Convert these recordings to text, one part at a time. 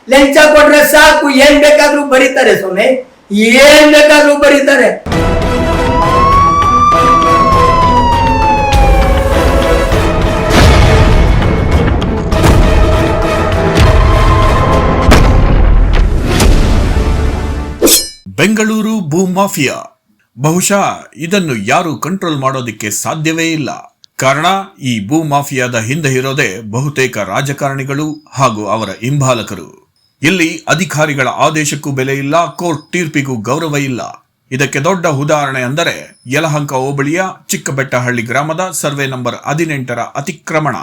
ಲಂಚ ಕೊಟ್ರೆ ಸಾಕು, ಏನ್ ಬೇಕಾದ್ರೂ ಬರೀತಾರೆ ಸ್ವಾಮಿ, ಏನ್ ಬೇಕಾದ್ರೂ ಬರೀತಾರೆ. ಬೆಂಗಳೂರು ಭೂ ಮಾಫಿಯಾ. ಬಹುಶಃ ಇದನ್ನು ಯಾರು ಕಂಟ್ರೋಲ್ ಮಾಡೋದಿಕ್ಕೆ ಸಾಧ್ಯವೇ ಇಲ್ಲ. ಕಾರಣ, ಈ ಭೂ ಮಾಫಿಯಾದ ಹಿಂದೆ ಇರೋದೇ ಬಹುತೇಕ ರಾಜಕಾರಣಿಗಳು ಹಾಗೂ ಅವರ ಹಿಂಬಾಲಕರು. ಇಲ್ಲಿ ಅಧಿಕಾರಿಗಳ ಆದೇಶಕ್ಕೂ ಬೆಲೆ ಇಲ್ಲ, ಕೋರ್ಟ್ ತೀರ್ಪಿಗೂ ಗೌರವ ಇಲ್ಲ. ಇದಕ್ಕೆ ದೊಡ್ಡ ಉದಾಹರಣೆ ಅಂದರೆ ಯಲಹಂಕ ಹೋಬಳಿಯ ಚಿಕ್ಕಬೆಟ್ಟಹಳ್ಳಿ ಗ್ರಾಮದ ಸರ್ವೆ ನಂಬರ್ 18ರ ಅತಿಕ್ರಮಣ.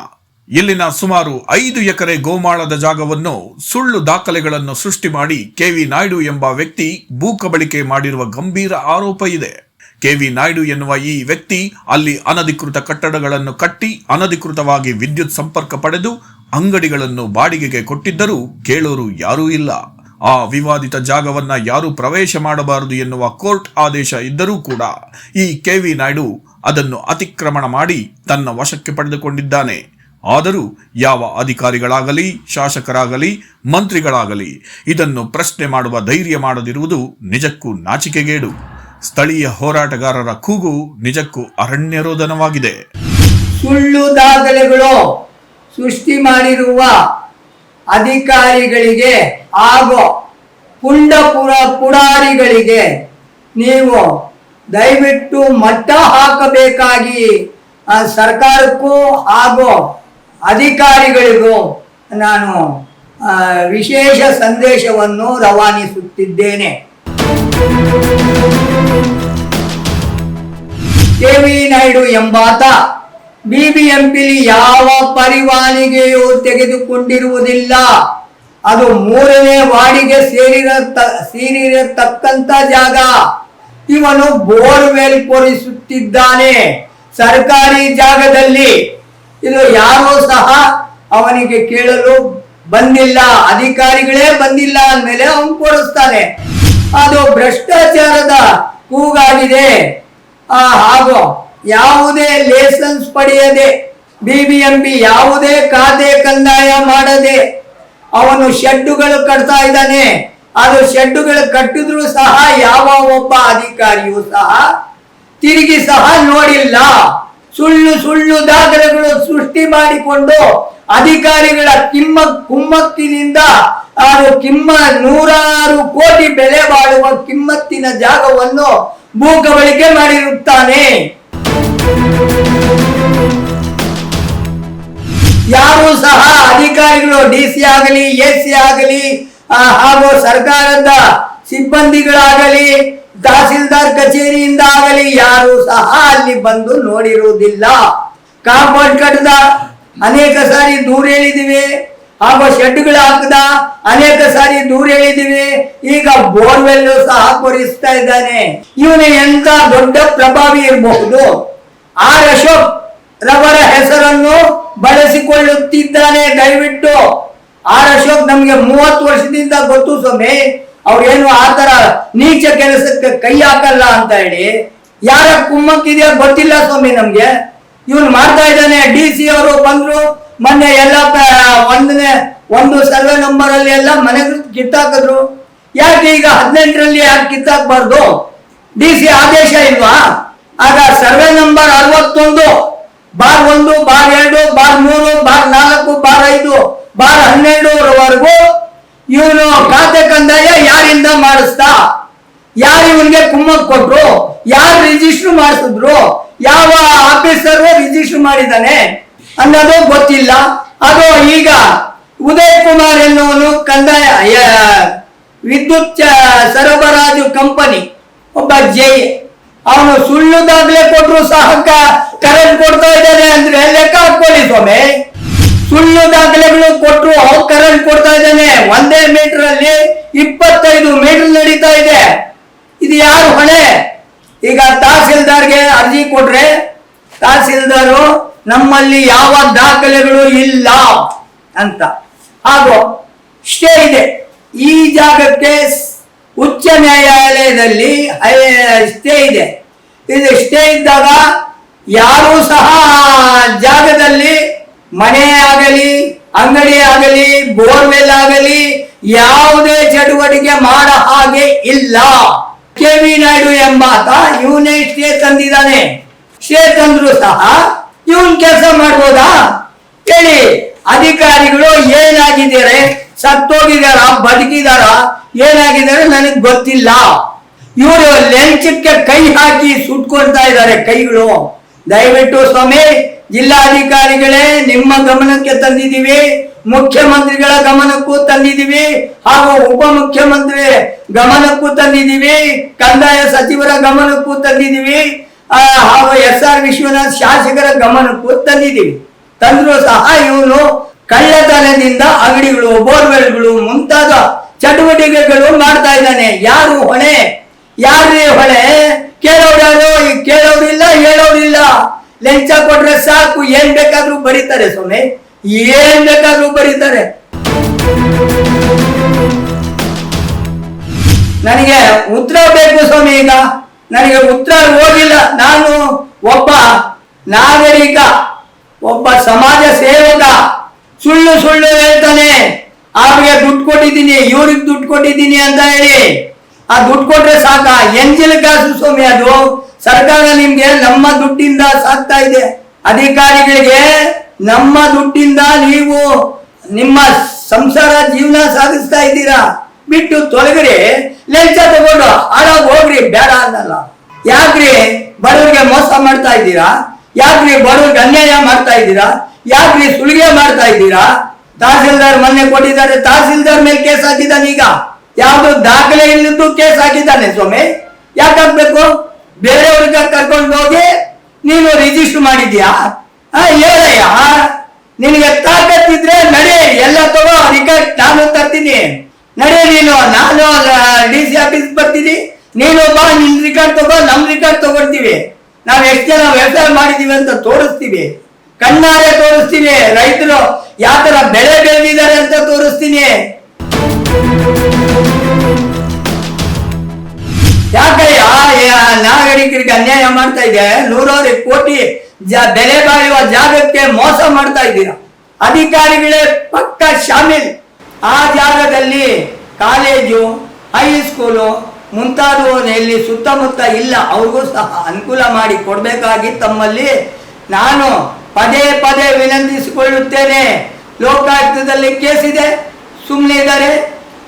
ಇಲ್ಲಿನ ಸುಮಾರು 5 ಎಕರೆ ಗೋಮಾಳದ ಜಾಗವನ್ನು ಸುಳ್ಳು ದಾಖಲೆಗಳನ್ನು ಸೃಷ್ಟಿ ಮಾಡಿ ಕೆವಿ ನಾಯ್ಡು ಎಂಬ ವ್ಯಕ್ತಿ ಭೂ ಕಬಳಿಕೆ ಮಾಡಿರುವ ಗಂಭೀರ ಆರೋಪ ಇದೆ. ಕೆವಿ ನಾಯ್ಡು ಎನ್ನುವ ಈ ವ್ಯಕ್ತಿ ಅಲ್ಲಿ ಅನಧಿಕೃತ ಕಟ್ಟಡಗಳನ್ನು ಕಟ್ಟಿ ಅನಧಿಕೃತವಾಗಿ ವಿದ್ಯುತ್ ಸಂಪರ್ಕ ಪಡೆದು ಅಂಗಡಿಗಳನ್ನು ಬಾಡಿಗೆಗೆ ಕೊಟ್ಟಿದ್ದರೂ ಕೇಳೋರು ಯಾರೂ ಇಲ್ಲ. ಆ ವಿವಾದಿತ ಜಾಗವನ್ನ ಯಾರು ಪ್ರವೇಶ ಮಾಡಬಾರದು ಎನ್ನುವ ಕೋರ್ಟ್ ಆದೇಶ ಇದ್ದರೂ ಕೂಡ ಈ ಕೆವಿ ನಾಯ್ಡು ಅದನ್ನು ಅತಿಕ್ರಮಣ ಮಾಡಿ ತನ್ನ ವಶಕ್ಕೆ ಪಡೆದುಕೊಂಡಿದ್ದಾನೆ. ಆದರೂ ಯಾವ ಅಧಿಕಾರಿಗಳಾಗಲಿ, ಶಾಸಕರಾಗಲಿ, ಮಂತ್ರಿಗಳಾಗಲಿ ಇದನ್ನು ಪ್ರಶ್ನೆ ಮಾಡುವ ಧೈರ್ಯ ಮಾಡದಿರುವುದು ನಿಜಕ್ಕೂ ನಾಚಿಕೆಗೇಡು. ಸ್ಥಳೀಯ ಹೋರಾಟಗಾರರ ಕೂಗು ನಿಜಕ್ಕೂ ಅರಣ್ಯರೋಧನವಾಗಿದೆ. ಸುಳ್ಳು ದಾಖಲೆಗಳು ಸೃಷ್ಟಿ ಮಾಡಿರುವ ಅಧಿಕಾರಿಗಳಿಗೆ ಹಾಗೂ ಪುಡಾರಿಗಳಿಗೆ ನೀವು ದಯವಿಟ್ಟು ಮಟ್ಟ ಹಾಕಬೇಕಾಗಿ ಸರ್ಕಾರಕ್ಕೂ ಹಾಗೂ ಅಧಿಕಾರಿಗಳಿಗೂ ನಾನು ವಿಶೇಷ ಸಂದೇಶವನ್ನು ರವಾನಿಸುತ್ತಿದ್ದೇನೆ. ಕೆವಿ ನಾಯ್ಡು ಎಂಬಾತ ಬಿಬಿಎಂಪಿಲಿ ಯಾವ ಪರವಾನಗಿಯೂ ತೆಗೆದುಕೊಂಡಿರುವುದಿಲ್ಲ. ಅದು 3ನೇ ವಾರ್ಡಿಗೆ ಸೇರಿರತಕ್ಕಂತ ಜಾಗ. ಇವನು ಬೋರ್ವೆಲ್ ಕೊರೆಸುತ್ತಿದ್ದಾನೆ ಸರ್ಕಾರಿ ಜಾಗದಲ್ಲಿ. ಇದು ಯಾರೂ ಸಹ ಅವನಿಗೆ ಕೇಳಲು ಬಂದಿಲ್ಲ, ಅಧಿಕಾರಿಗಳೇ ಬಂದಿಲ್ಲ ಅಂದಮೇಲೆ ಅವನು ಕೊಡಿಸ್ತಾನೆ. ಅದು ಭ್ರಷ್ಟಾಚಾರದ ಕೂಗಾಗಿದೆ. ಹಾಗೂ ಯಾವುದೇ ಲೈಸೆನ್ಸ್ ಪಡೆಯದೆ ಬಿಬಿಎಂಪಿ ಯಾವುದೇ ಖಾತೆ ಕಂದಾಯ ಮಾಡದೆ ಅವನು ಶೆಡ್ಡುಗಳು ಕಟ್ತಾ ಇದ್ದಾನೆ. ಅದು ಶೆಡ್ಡುಗಳು ಕಟ್ಟಿದ್ರು ಸಹ ಯಾವ ಒಬ್ಬ ಅಧಿಕಾರಿಯೂ ಸಹ ತಿರುಗಿ ಸಹ ನೋಡಿಲ್ಲ. ಸುಳ್ಳು ದಾಖಲೆಗಳು ಸೃಷ್ಟಿ ಮಾಡಿಕೊಂಡು ಅಧಿಕಾರಿಗಳ ಕುಮ್ಮಕ್ಕಿನಿಂದ ನೂರಾರು ಕೋಟಿ ಬೆಲೆ ಬಾಳುವ ಕಿಮ್ಮತ್ತಿನ ಜಾಗವನ್ನು ಭೂ ಕಬಳಿಕೆ ಮಾಡಿರುತ್ತಾನೆ. ಯಾರು ಸಹ ಅಧಿಕಾರಿಗಳು, ಡಿಸಿ ಆಗಲಿ, ಎಸಿ ಆಗಲಿ ಹಾಗೂ ಸರ್ಕಾರದ ಸಿಬ್ಬಂದಿಗಳಾಗಲಿ, ತಹಸೀಲ್ದಾರ್ ಕಚೇರಿಯಿಂದ ಆಗಲಿ ಯಾರು ಸಹ ಅಲ್ಲಿ ಬಂದು ನೋಡಿರುವುದಿಲ್ಲ. ಕಾಂಪೌಂಡ್ ಕಟ್ಟದ ಅನೇಕ ಸಾರಿ ದೂರ ಹೇಳಿದಿವಿ, ಹಾಗೂ ಶೆಡ್ಗಳು ಹಾಕದ ಅನೇಕ ಸಾರಿ ದೂರ ಹೇಳಿದಿವಿ. ಈಗ ಬೋರ್ವೆಲ್ ಸಹ ಕೊರಿಸ್ತಾ ಇದ್ದಾನೆ. ಇವನು ಎಂತ ದೊಡ್ಡ ಪ್ರಭಾವಿ ಇರಬಹುದು. ಆರ್ ಅಶೋಕ್ ರವರ ಹೆಸರನ್ನು ಬಳಸಿಕೊಳ್ಳುತ್ತಿದ್ದಾನೆ. ದಯವಿಟ್ಟು ಆರ್ ಅಶೋಕ್ ನಮ್ಗೆ 30 ವರ್ಷದಿಂದ ಗೊತ್ತು ಸ್ವಾಮಿ. ಅವ್ರೇನು ಆತರ ನೀಚ ಕೆಲಸಕ್ಕೆ ಕೈ ಹಾಕಲ್ಲ ಅಂತ ಹೇಳಿ. ಯಾರ ಕುಮ್ಮಕ್ಕಿದೆಯೋ ಗೊತ್ತಿಲ್ಲ ಸ್ವಾಮಿ ನಮ್ಗೆ. ಇವನು ಮಾಡ್ತಾ ಇದ್ದಾನೆ. ಡಿಸಿ ಅವರು ಬಂದ್ರು ಮೊನ್ನೆ ಎಲ್ಲ ಒಂದು ಸರ್ವೆ ನಂಬರ್ ಅಲ್ಲಿ ಎಲ್ಲ ಮನೆಗಳು ಕಿತ್ತಾಕಿದ್ರು. ಯಾಕೆ ಈಗ 18ರಲ್ಲಿ ಯಾಕೆ ಕಿತ್ತಾಕಬಾರ್ದು? ಡಿಸಿ ಆದೇಶ ಇಲ್ವಾ? ಆಗ ಸರ್ವೆ ನಂಬರ್ 61/1, /2, /3, /4, /5, /12 ಇವನು ಖಾತೆ ಕಂದಾಯ ಯಾರಿಂದ ಮಾಡಿಸ್ತಾ? ಯಾರು ಇವನ್ಗೆ ಕುಮ್ಮಕ್ ಕೊಟ್ರು? ಯಾರು ರಿಜಿಸ್ಟರ್ ಮಾಡಿಸಿದ್ರು? ಯಾವ ಆಫೀಸರ್ ರಿಜಿಸ್ಟರ್ ಮಾಡಿದ್ದಾನೆ ಅನ್ನೋದು ಗೊತ್ತಿಲ್ಲ. ಅದು ಈಗ ಉದಯ್ ಕುಮಾರ್ ಎನ್ನುವನು ಕಂದಾಯ ವಿದ್ಯುತ್ ಸರಬರಾಜು ಕಂಪನಿ ಒಬ್ಬ ಜೈ. ಅವನು ಸುಳ್ಳು ದಾಖಲೆ ಕೊಟ್ಟರು ಸಹ ಕರೆಂಟ್ ಕೊಡ್ತಾ ಇದ್ದಾನೆ ಅಂದ್ರೆ ಲೆಕ್ಕ ಹಾಕೊಳ್ಳಿ ಸ್ವಾಮಿ. ಸುಳ್ಳು ದಾಖಲೆಗಳು ಕೊಟ್ಟರು ಕರೆಂಟ್ ಕೊಡ್ತಾ ಇದ್ದಾನೆ. 1 ಮೀಟರ್ ಅಲ್ಲಿ 25 ಮೀಟರ್ ನಡೀತಾ ಇದೆ. ಇದು ಯಾರು ಹೊಣೆ? ಈಗ ತಹಸೀಲ್ದಾರ್ಗೆ ಅರ್ಜಿ ಕೊಟ್ರೆ ತಹಸೀಲ್ದಾರು ನಮ್ಮಲ್ಲಿ ಯಾವ ದಾಖಲೆಗಳು ಇಲ್ಲ ಅಂತ, ಹಾಗೂ ಸ್ಟೇ ಇದೆ. ಈ ಜಾಗಕ್ಕೆ ಉಚ್ಚ ನ್ಯಾಯಾಲಯದಲ್ಲಿ ಸ್ಟೇ ಇದೆ. ಇದು ಸ್ಟೇ ಇದ್ದಾಗ ಯಾರೂ ಸಹ ಜಾಗದಲ್ಲಿ ಮನೆ ಆಗಲಿ ಅಂಗಡಿ ಆಗಲಿ ಬೋರ್ವೆಲ್ ಆಗಲಿ ಯಾವುದೇ ಚಟುವಟಿಕೆ ಮಾಡ ಹಾಗೆ ಇಲ್ಲ. ಕೆ.ವಿ. ನಾಯ್ಡು ಎಂಬಾತ ಇವನೇ ಸ್ಟೇ ತಂದಿದ್ದಾನೆ. ಸ್ಟೇ ತಂದ್ರು ಸಹ ಇವನ್ ಕೆಲಸ ಮಾಡ್ಬೋದಾ ಹೇಳಿ? ಅಧಿಕಾರಿಗಳು ಏನಾಗಿದ್ದಾರೆ, ಸತ್ತೋಗಿದಾರ, ಬದುಕಿದಾರ, ಏನಾಗಿದ್ದಾರೆ ನನಗೆ ಗೊತ್ತಿಲ್ಲ. ಇವರು ಲೆಂಚಕ್ಕೆ ಕೈ ಹಾಕಿ ಸುಟ್ಕೊಳ್ತಾ ಇದ್ದಾರೆ ಕೈಗಳು. ದಯವಿಟ್ಟು ಸ್ವಾಮಿ, ಜಿಲ್ಲಾಧಿಕಾರಿಗಳೇ ನಿಮ್ಮ ಗಮನಕ್ಕೆ ತಂದಿದ್ದೀವಿ, ಮುಖ್ಯಮಂತ್ರಿಗಳ ಗಮನಕ್ಕೂ ತಂದಿದ್ದೀವಿ, ಹಾಗೂ ಉಪಮುಖ್ಯಮಂತ್ರಿ ಗಮನಕ್ಕೂ ತಂದಿದ್ದೀವಿ, ಕಂದಾಯ ಸಚಿವರ ಗಮನಕ್ಕೂ ತಂದಿದ್ದೀವಿ, ಹಾಗೂ SR ವಿಶ್ವನಾಥ್ ಶಾಸಕರ ಗಮನಕ್ಕೂ ತಂದಿದ್ದೀವಿ. ತಂದ್ರು ಸಹ ಇವನು ಕಳ್ಳತನದಿಂದ ಅಂಗಡಿಗಳು, ಬೋರ್ವೆಲ್ಗಳು ಮುಂತಾದ ಚಟುವಟಿಕೆಗಳು ಮಾಡ್ತಾ ಇದ್ದಾನೆ. ಯಾರು ಹೊಣೆ? ಯಾರೇ ಹೊಣೆ? ಕೇಳೋರು ಕೇಳೋರಿಲ್ಲ, ಹೇಳೋರಿಲ್ಲ. ಲಂಚ ಕೊಟ್ರೆ ಸಾಕು, ಏನ್ ಬೇಕಾದ್ರೂ ಬರೀತಾರೆ ಸ್ವಾಮಿ, ಏನ್ ಬೇಕಾದ್ರೂ ಬರೀತಾರೆ. ನನಗೆ ಉತ್ತರ ಬೇಕು ಸ್ವಾಮಿ. ಈಗ ನನಗೆ ಉತ್ತರ ಹೋಗಿಲ್ಲ. ನಾನು ಒಬ್ಬ ನಾಗರಿಕ, ಒಬ್ಬ ಸಮಾಜ ಸೇವಕ. ಸುಳ್ಳು ಸುಳ್ಳು ಹೇಳ್ತಾನೆ, ಅವ್ರಿಗೆ ದುಡ್ಡು ಕೊಟ್ಟಿದ್ದೀನಿ, ಇವ್ರಿಗೆ ದುಡ್ಡು ಕೊಟ್ಟಿದ್ದೀನಿ ಅಂತ ಹೇಳಿ. ಆ ದುಡ್ಡು ಕೊಟ್ರೆ ಸಾಕ? ಎಂಜಿಲ್ ಕಾಸು ಸ್ವಾಮಿ ಅದು. ಸರ್ಕಾರ ನಿಮ್ಗೆ ನಮ್ಮ ದುಡ್ಡಿಂದ ಸಾಕ್ತಾ ಇದೆ. ಅಧಿಕಾರಿಗಳಿಗೆ ನಮ್ಮ ದುಡ್ಡಿಂದ ನೀವು ನಿಮ್ಮ ಸಂಸಾರ ಜೀವನ ಸಾಗಿಸ್ತಾ ಇದ್ದೀರಾ. ಬಿಟ್ಟು ತೊಲಗ್ರಿ, ಲಂಚ ತಗೊಂಡು ಹಾಳಾಗಿ ಹೋಗ್ರಿ, ಬೇಡ ಅನ್ನಲ್ಲ. ಯಾಕ್ರಿ ಬಡವರಿಗೆ ಮೋಸ ಮಾಡ್ತಾ ಇದ್ದೀರಾ? ಯಾಕ್ರಿ ಬಡವರಿಗೆ ಅನ್ಯಾಯ ಮಾಡ್ತಾ ಇದ್ದೀರಾ? ಯಾಕ್ರಿ ಸುಲಿಗೆ ಮಾಡ್ತಾ ಇದ್ದೀರಾ? ತಹಸೀಲ್ದಾರ್ ಮೊನ್ನೆ ಕೊಟ್ಟಿದ್ದಾರೆ, ತಹಸೀಲ್ದಾರ್ ಮೇಲೆ ಕೇಸ್ ಹಾಕಿದ್ದಾನೆ. ಈಗ ಯಾವ್ದು ದಾಖಲೆ ಇಲ್ಲದ್ದು ಕೇಸ್ ಹಾಕಿದ್ದಾನೆ ಸ್ವಾಮಿ. ಯಾಕಾಗ್ಬೇಕು? ಬೇರೆಯವ್ರಿಗೆ ಕರ್ಕೊಂಡು ಹೋಗಿ ನೀನು ರಿಜಿಸ್ಟರ್ ಮಾಡಿದ್ಯಾ? ಹೇಳಯ್ಯ, ನಿನಗೆ ತಾಕತ್ತಿದ್ರೆ ನಡೆ, ಎಲ್ಲ ತಗೋ, ರಿಕಾರ್ಡ್ ನಾನು ತರ್ತೀನಿ, ನಡೆ ನೀನು. ನಾನು DC ಆಫೀಸ್ ಬರ್ತೀನಿ, ನೀನು ಬಾ, ನಿನ್ ರಿಕಾರ್ಡ್ ತಗೋ, ನಮ್ ರಿಕಾರ್ಡ್ ತಗೊಳ್ತೀವಿ. ನಾವ್ ಎಷ್ಟು ಜನ ವ್ಯವಸಾಯ ಮಾಡಿದೀವಿ ಅಂತ ತೋರಿಸ್ತೀವಿ, ಕಣ್ಣಾರೆ ತೋರಿಸ್ತೀನಿ. ರೈತರು ಯಾವ ತರ ಬೆಳೆ ಬೆಳೆದಿದ್ದಾರೆ ಅಂತ ತೋರಿಸ್ತೀನಿ. ಯಾಕಯ್ಯ ನಾಗರಿಕರಿಗೆ ಅನ್ಯಾಯ ಮಾಡ್ತಾ ಇದೆ? ನೂರಾರು ಕೋಟಿ ಬೆಲೆ ಬಾಳುವ ಜಾಗಕ್ಕೆ ಮೋಸ ಮಾಡ್ತಾ ಇದ್ದೀರಾ. ಅಧಿಕಾರಿಗಳೇ ಪಕ್ಕ ಶಾಮಿಲ್. ಆ ಜಾಗದಲ್ಲಿ ಕಾಲೇಜು, ಹೈಸ್ಕೂಲು ಮುಂತಾದವಲ್ಲಿ ಸುತ್ತಮುತ್ತ ಇಲ್ಲ, ಅವ್ರಿಗೂ ಸಹ ಅನುಕೂಲ ಮಾಡಿ ಕೊಡ್ಬೇಕಾಗಿ ತಮ್ಮಲ್ಲಿ ನಾನು ಪದೇ ಪದೇ ವಿನಂತಿಸಿಕೊಳ್ಳುತ್ತೇನೆ. ಲೋಕಾಯುಕ್ತದಲ್ಲಿ ಕೇಸಿದೆ, ಸುಮ್ಮನೆ ಇದ್ದಾರೆ,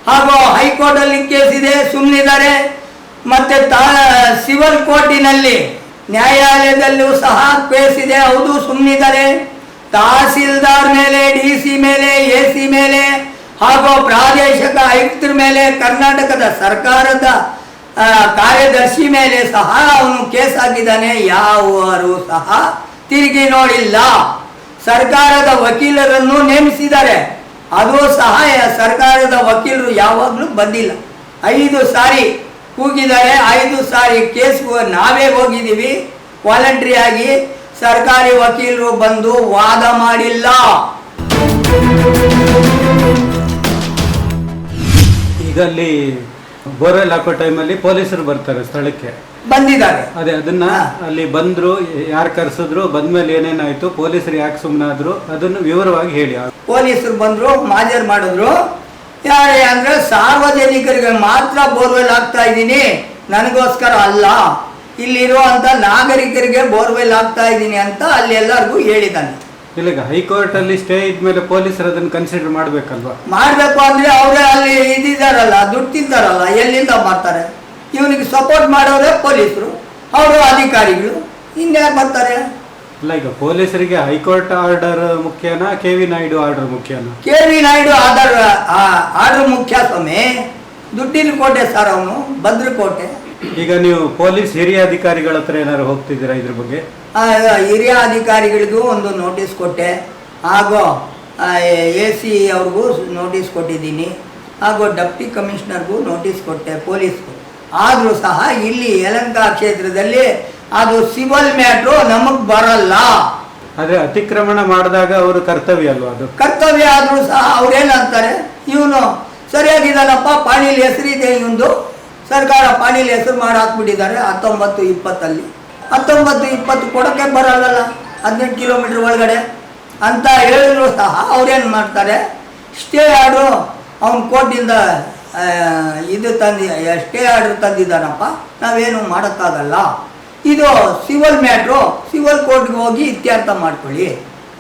ಹಾಗೂ ಹೈಕೋರ್ಟ್ ಅಲ್ಲಿ ಕೇಸಿದೆ, ಸುಮ್ಮನೆ ಇದ್ದಾರೆ. ಮತ್ತೆ ಸಿವಿಲ್ ಕೋರ್ಟಿನಲ್ಲಿ ನ್ಯಾಯಾಲಯದಲ್ಲೂ ಸಹ ಕೇಸಿದೆ, ಹೌದು, ಸುಮ್ಮನಿದ್ದಾರೆ. ತಹಸೀಲ್ದಾರ್ ಮೇಲೆ, DC ಮೇಲೆ, AC ಮೇಲೆ, ಹಾಗೂ ಪ್ರಾದೇಶಿಕ ಆಯುಕ್ತರ ಮೇಲೆ, ಕರ್ನಾಟಕದ ಸರ್ಕಾರದ ಕಾರ್ಯದರ್ಶಿ ಮೇಲೆ ಸಹ ಅವನು ಕೇಸ್ ಹಾಕಿದ್ದಾನೆ. ಯಾರು ಸಹ ತಿರುಗಿ ನೋಡಿಲ್ಲ. ಸರ್ಕಾರದ ವಕೀಲರನ್ನು ನೇಮಿಸಿದ್ದಾರೆ, ಅದು ಸಹ ಸರ್ಕಾರದ ವಕೀಲರು ಯಾವಾಗಲೂ ಬಂದಿಲ್ಲ. 5 ಸಾರಿ ಕೂಗಿದ್ದಾರೆ, 5 ಸಾರಿ ಕೇಸ್ಗೂ ನಾವೇ ಹೋಗಿದ್ದೀವಿ ವಾಲಂಟ್ರಿ ಆಗಿ. ಸರ್ಕಾರಿ ವಕೀಲರು ಬಂದು ವಾದ ಮಾಡಿಲ್ಲ. ಈಗ ಅಲ್ಲಿ ಬೋರ್ವೆಲ್ ಹಾಕೋ ಟೈಮಲ್ಲಿ ಪೊಲೀಸರು ಬರ್ತಾರೆ ಸ್ಥಳಕ್ಕೆ, ಬಂದಿದ್ದಾರೆ. ಅದೇ ಅದನ್ನ ಅಲ್ಲಿ ಬಂದ್ರು, ಯಾರು ಕರ್ಸಿದ್ರು, ಬಂದ್ಮೇಲೆ ಏನೇನಾಯ್ತು, ಪೊಲೀಸರು ಯಾಕೆ ಸುಮ್ಮನಾದ್ರು, ಅದನ್ನು ವಿವರವಾಗಿ ಹೇಳಿ. ಪೊಲೀಸರು ಬಂದ್ರು, ಮಾಜರ್ ಮಾಡಿದ್ರು. ಯಾರೇ ಅಂದ್ರೆ ಸಾರ್ವಜನಿಕರಿಗೆ ಮಾತ್ರ ಬೋರ್ವೆಲ್ ಹಾಕ್ತಾ ಇದ್ದೀನಿ, ನನಗೋಸ್ಕರ ಅಲ್ಲ, ಇಲ್ಲಿರುವಂತ ನಾಗರಿಕರಿಗೆ ಬೋರ್ವೆಲ್ ಹಾಕ್ತಾ ಇದ್ದೀನಿ ಅಂತ ಅಲ್ಲಿ ಎಲ್ಲರಿಗೂ ಹೇಳಿದ್ದಾನೆ. ಇಲ್ಲಿಗ ಹೈಕೋರ್ಟ್ ಅಲ್ಲಿ ಸ್ಟೇ ಇದ್ಮೇಲೆ ಪೊಲೀಸರು ಅದನ್ನ ಕನ್ಸಿಡರ್ ಮಾಡ್ಬೇಕಲ್ವಾ? ಮಾಡ್ಬೇಕು ಅಂದ್ರೆ ಅವರೇ ಅಲ್ಲಿ ಇದಿದ್ದಾರಲ್ಲ, ದುಡ್ಡು ತಿಂತಾರಲ್ಲ, ಎಲ್ಲಿಂದ ಮಾಡ್ತಾರೆ? ಇವನಿಗೆ ಸಪೋರ್ಟ್ ಮಾಡೋರೇ ಪೊಲೀಸರು, ಅವರು ಅಧಿಕಾರಿಗಳು, ಇನ್ಯಾರು ಬರ್ತಾರೆ? ಅಲ್ಲ, ಈಗ ಪೊಲೀಸರಿಗೆ ಹೈಕೋರ್ಟ್ ಆರ್ಡರ್ ಮುಖ್ಯನಾ, KV ನಾಯ್ಡು ಆರ್ಡರ್ ಮುಖ್ಯನಾ? KV ನಾಯ್ಡು ಆರ್ಡರ್ ಮುಖ್ಯ ಸ್ವಾಮಿ. ದುಡ್ಡಿನ ಕೋಟೆ ಸರ್ ಅವನು, ಭದ್ರಕೋಟೆ. ಈಗ ನೀವು ಪೊಲೀಸ್ ಹಿರಿಯ ಅಧಿಕಾರಿಗಳ ಹತ್ರ ಏನಾದ್ರು ಹೋಗ್ತಿದ್ದೀರಾ ಇದ್ರ ಬಗ್ಗೆ? ಹಿರಿಯ ಅಧಿಕಾರಿಗಳಿಗೂ ಒಂದು ನೋಟಿಸ್ ಕೊಟ್ಟೆ, ಹಾಗೂ AC ಅವ್ರಿಗೂ ನೋಟಿಸ್ ಕೊಟ್ಟಿದ್ದೀನಿ, ಹಾಗೂ ಡೆಪ್ಟಿ ಕಮಿಷನರ್ಗೂ ನೋಟಿಸ್ ಕೊಟ್ಟೆ ಪೊಲೀಸ್ಗೂ. ಆದರೂ ಸಹ ಇಲ್ಲಿ ಯಲಹಂಕ ಕ್ಷೇತ್ರದಲ್ಲಿ ಅದು ಸಿವಿಲ್ ಮ್ಯಾಟ್ರು ನಮಗ್ ಬರಲ್ಲ. ಆದ್ರೆ ಅತಿಕ್ರಮಣ ಮಾಡಿದಾಗ ಅವರು ಕರ್ತವ್ಯ ಅಲ್ವಾ? ಅದು ಕರ್ತವ್ಯ ಆದ್ರೂ ಸಹ ಅವ್ರೇನಂತಾರೆ, ಇವನು ಸರಿಯಾಗಿದ್ದಾನಪ್ಪ, ಪಾಣಿಲಿ ಹೆಸರಿದೆ ಇವನು, ಸರ್ಕಾರ ಪಾಣಿಲಿ ಹೆಸರು ಮಾಡಿ ಹಾಕ್ಬಿಟ್ಟಿದ್ದಾರೆ 19-20 19-20 ಕೊಡಕ್ಕೆ ಬರಲ್ಲ, 18 ಕಿಲೋಮೀಟರ್ ಒಳಗಡೆ. ಅಂತ ಹೇಳಿದ್ರು ಸಹ ಅವ್ರೇನು ಮಾಡ್ತಾರೆ, ಸ್ಟೇ ಆರ್ಡ್ರು ಅವ್ನು ಕೋರ್ಟಿಂದ ಇದು ಸ್ಟೇ ಆರ್ಡ್ರ್ ತಂದಿದ್ದಾನಪ್ಪ, ನಾವೇನು ಮಾಡೋಕ್ಕಾಗಲ್ಲ, ಇದು ಸಿವಿಲ್ ಮ್ಯಾಟ್ರು, ಸಿವಿಲ್ ಕೋರ್ಟ್ಗೆ ಹೋಗಿ ಇತ್ಯರ್ಥ ಮಾಡ್ಕೊಳ್ಳಿ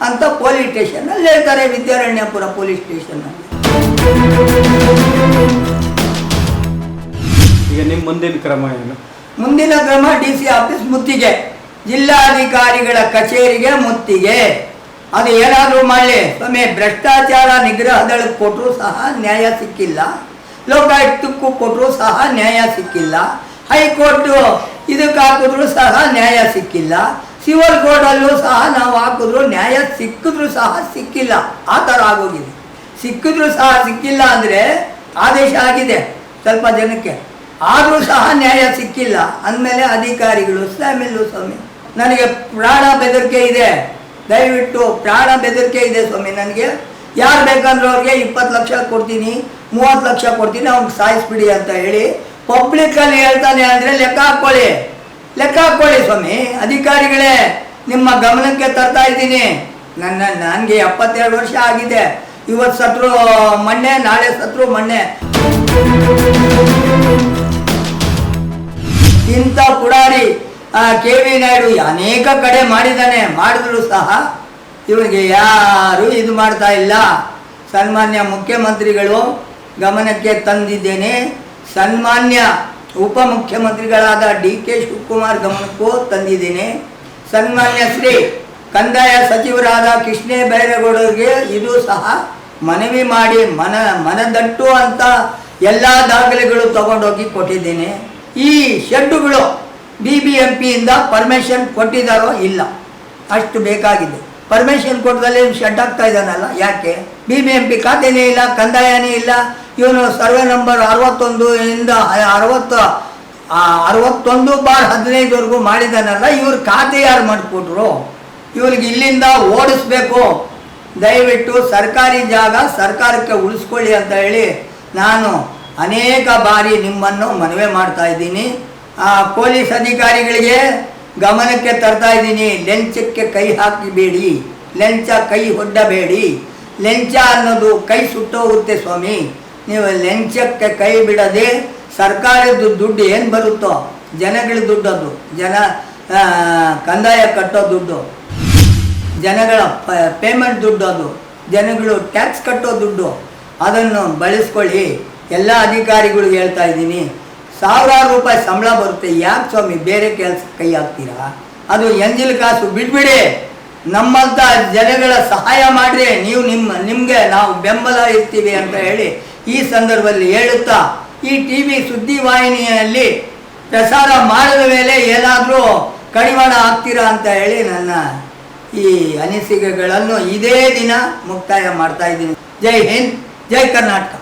ಅಂತ ಪೊಲೀಸ್ ಸ್ಟೇಷನ್ನಲ್ಲಿ ಹೇಳ್ತಾರೆ, ವಿದ್ಯಾರಣ್ಯಪುರ ಪೊಲೀಸ್ ಸ್ಟೇಷನ್ನಲ್ಲಿ. ಈಗ ನಿಮ್ಮ ಮುಂದಿನ ಕ್ರಮ ಏನು? ಮುಂದಿನ ಕ್ರಮ DC ಆಫೀಸ್ ಮುತ್ತಿಗೆ, ಜಿಲ್ಲಾಧಿಕಾರಿಗಳ ಕಚೇರಿಗೆ ಮುತ್ತಿಗೆ. ಅದು ಏನಾದರೂ ಮಾಡಲಿ ಸ್ವಾಮಿ, ಭ್ರಷ್ಟಾಚಾರ ನಿಗ್ರಹ ದಳಕ್ಕೆ ಕೊಟ್ಟರು ಸಹ ನ್ಯಾಯ ಸಿಕ್ಕಿಲ್ಲ, ಲೋಕಾಯುಕ್ತಕ್ಕೂ ಕೊಟ್ಟರು ಸಹ ನ್ಯಾಯ ಸಿಕ್ಕಿಲ್ಲ, ಹೈಕೋರ್ಟು ಇದಕ್ಕೆ ಹಾಕಿದ್ರು ಸಹ ನ್ಯಾಯ ಸಿಕ್ಕಿಲ್ಲ, ಸಿವಿಲ್ ಕೋರ್ಟಲ್ಲೂ ಸಹ ನಾವು ಹಾಕಿದ್ರು ನ್ಯಾಯ ಸಿಕ್ಕಿದ್ರು ಸಹ ಸಿಕ್ಕಿಲ್ಲ. ಆ ಥರ ಆಗೋಗಿದೆ. ಸಿಕ್ಕಿದ್ರು ಸಹ ಸಿಕ್ಕಿಲ್ಲ ಅಂದರೆ ಆದೇಶ ಆಗಿದೆ ಸ್ವಲ್ಪ ಜನಕ್ಕೆ, ಆದರೂ ಸಹ ನ್ಯಾಯ ಸಿಕ್ಕಿಲ್ಲ ಅಂದಮೇಲೆ ಅಧಿಕಾರಿಗಳು ಸ್ವಾಮಿ, ನನಗೆ ಪ್ರಾಣ ಬೆದರಿಕೆ ಇದೆ, ದಯವಿಟ್ಟು ಪ್ರಾಣ ಬೆದರಿಕೆ ಇದೆ ಸ್ವಾಮಿ, ನನಗೆ ಯಾರು ಬೇಕಂದ್ರೆ ಅವ್ರಿಗೆ 20 ಲಕ್ಷ ಕೊಡ್ತೀನಿ, 30 ಲಕ್ಷ ಕೊಡ್ತೀನಿ, ಅವ್ನಿಗೆ ಸಾಯಿಸ್ಬಿಡಿ ಅಂತ ಹೇಳಿ ಪಬ್ಲಿಕ್ಕಲ್ಲಿ ಹೇಳ್ತಾನೆ ಅಂದರೆ ಲೆಕ್ಕ ಹಾಕ್ಕೊಳ್ಳಿ ಸ್ವಾಮಿ. ಅಧಿಕಾರಿಗಳೇ, ನಿಮ್ಮ ಗಮನಕ್ಕೆ ತರ್ತಾ ಇದ್ದೀನಿ. ನನಗೆ 72 ವರ್ಷ ಆಗಿದೆ. ಇವತ್ತು ಸತ್ರು ಮೊನ್ನೆ, ನಾಳೆ ಸತ್ರು ಮೊನ್ನೆ. ಇಂಥ ಪುಡಾರಿ KV ನಾಯ್ಡು ಅನೇಕ ಕಡೆ ಮಾಡಿದ್ರು ಸಹ ಇವನಿಗೆ ಯಾರು ಇದು ಮಾಡ್ತಾ ಇಲ್ಲ. ಸನ್ಮಾನ್ಯ ಮುಖ್ಯಮಂತ್ರಿಗಳು ಗಮನಕ್ಕೆ ತಂದಿದ್ದೇನೆ, ಸನ್ಮಾನ್ಯ ಉಪಮುಖ್ಯಮಂತ್ರಿಗಳಾದ DK ಶಿವಕುಮಾರ್ ಗಮನಕ್ಕೂ ತಂದಿದ್ದೇನೆ, ಸನ್ಮಾನ್ಯ ಶ್ರೀ ಕಂದಾಯ ಸಚಿವರಾದ ಕೃಷ್ಣೇ ಬೈರೇಗೌಡರಿಗೆ ಇದು ಸಹ ಮನವಿ ಮಾಡಿ ಮನದಟ್ಟು ಅಂತ ಎಲ್ಲ ದಾಖಲೆಗಳು ತಗೊಂಡೋಗಿ ಕೊಟ್ಟಿದ್ದೇನೆ. ಈ ಶೆಡ್ಡುಗಳು BBMPಯಿಂದ ಪರ್ಮಿಷನ್ ಕೊಟ್ಟಿದ್ದಾರೋ ಇಲ್ಲ, ಅಷ್ಟು ಬೇಕಾಗಿದೆ. ಪರ್ಮಿಷನ್ ಕೊಟ್ಟದಲ್ಲಿ ಶೆಡ್ ಆಗ್ತಾ ಇದ್ದಾನಲ್ಲ, ಯಾಕೆ? BBMP ಖಾತೆನೇ ಇಲ್ಲ, ಕಂದಾಯನೇ ಇಲ್ಲ. ಇವನು ಸರ್ವೆ ನಂಬರ್ 61 61/15 ಮಾಡಿದಾನಲ್ಲ, ಇವ್ರ ಖಾತೆ ಯಾರು ಮಾಡಿಕೊಟ್ರು? ಇವ್ರಿಗೆ ಇಲ್ಲಿಂದ ಓಡಿಸ್ಬೇಕು. ದಯವಿಟ್ಟು ಸರ್ಕಾರಿ ಜಾಗ ಸರ್ಕಾರಕ್ಕೆ ಉಳಿಸ್ಕೊಳ್ಳಿ ಅಂತ ಹೇಳಿ ನಾನು ಅನೇಕ ಬಾರಿ ನಿಮ್ಮನ್ನು ಮನವಿ ಮಾಡ್ತಾ ಇದ್ದೀನಿ. ಪೊಲೀಸ್ ಅಧಿಕಾರಿಗಳಿಗೆ ಗಮನಕ್ಕೆ ತರ್ತಾ ಇದ್ದೀನಿ, ಲಂಚಕ್ಕೆ ಕೈ ಹಾಕಬೇಡಿ, ಲಂಚ ಕೈ ಹೊಡ್ಡಬೇಡಿ. ಲಂಚ ಅನ್ನೋದು ಕೈ ಸುಟ್ಟೋಗುತ್ತೆ ಸ್ವಾಮಿ. ನೀವು ಲಂಚಕ್ಕೆ ಕೈ ಬಿಡದೆ ಸರ್ಕಾರದ ದುಡ್ಡು ಏನು ಬರುತ್ತೋ, ಜನಗಳ ದುಡ್ಡು, ಅದು ಕಂದಾಯ ಕಟ್ಟೋ ದುಡ್ಡು, ಜನಗಳ ಪೇಮೆಂಟ್ ದುಡ್ಡು, ಅದು ಜನಗಳು ಟ್ಯಾಕ್ಸ್ ಕಟ್ಟೋ ದುಡ್ಡು, ಅದನ್ನು ಬಳಸ್ಕೊಳ್ಳಿ. ಎಲ್ಲ ಅಧಿಕಾರಿಗಳಿಗೆ ಹೇಳ್ತಾ ಇದ್ದೀನಿ, ಸಾವಿರಾರು ರೂಪಾಯಿ ಸಂಬಳ ಬರುತ್ತೆ, ಯಾಕೆ ಸ್ವಾಮಿ ಬೇರೆ ಕೆಲಸಕ್ಕೆ ಕೈ ಹಾಕ್ತೀರಾ? ಅದು ಎಂಜಿಲ್ ಕಾಸು ಬಿಟ್ಬಿಡಿ, ನಮ್ಮಂಥ ಜನಗಳ ಸಹಾಯ ಮಾಡಿರಿ. ನೀವು ನಿಮಗೆ ನಾವು ಬೆಂಬಲ ಇರ್ತೀವಿ ಅಂತ ಹೇಳಿ ಈ ಸಂದರ್ಭದಲ್ಲಿ ಹೇಳುತ್ತಾ, ಈ TV ಸುದ್ದಿವಾಹಿನಿಯಲ್ಲಿ ಪ್ರಸಾರ ಮಾಡಿದ ಮೇಲೆ ಏನಾದರೂ ಕಡಿವಾಣ ಆಗ್ತೀರಾ ಅಂತ ಹೇಳಿ ನನ್ನ ಈ ಅನಿಸಿಕೆಗಳನ್ನು ಇದೇ ದಿನ ಮುಕ್ತಾಯ ಮಾಡ್ತಾ ಇದ್ದೀನಿ. ಜೈ ಹಿಂದ್, ಜೈ ಕರ್ನಾಟಕ.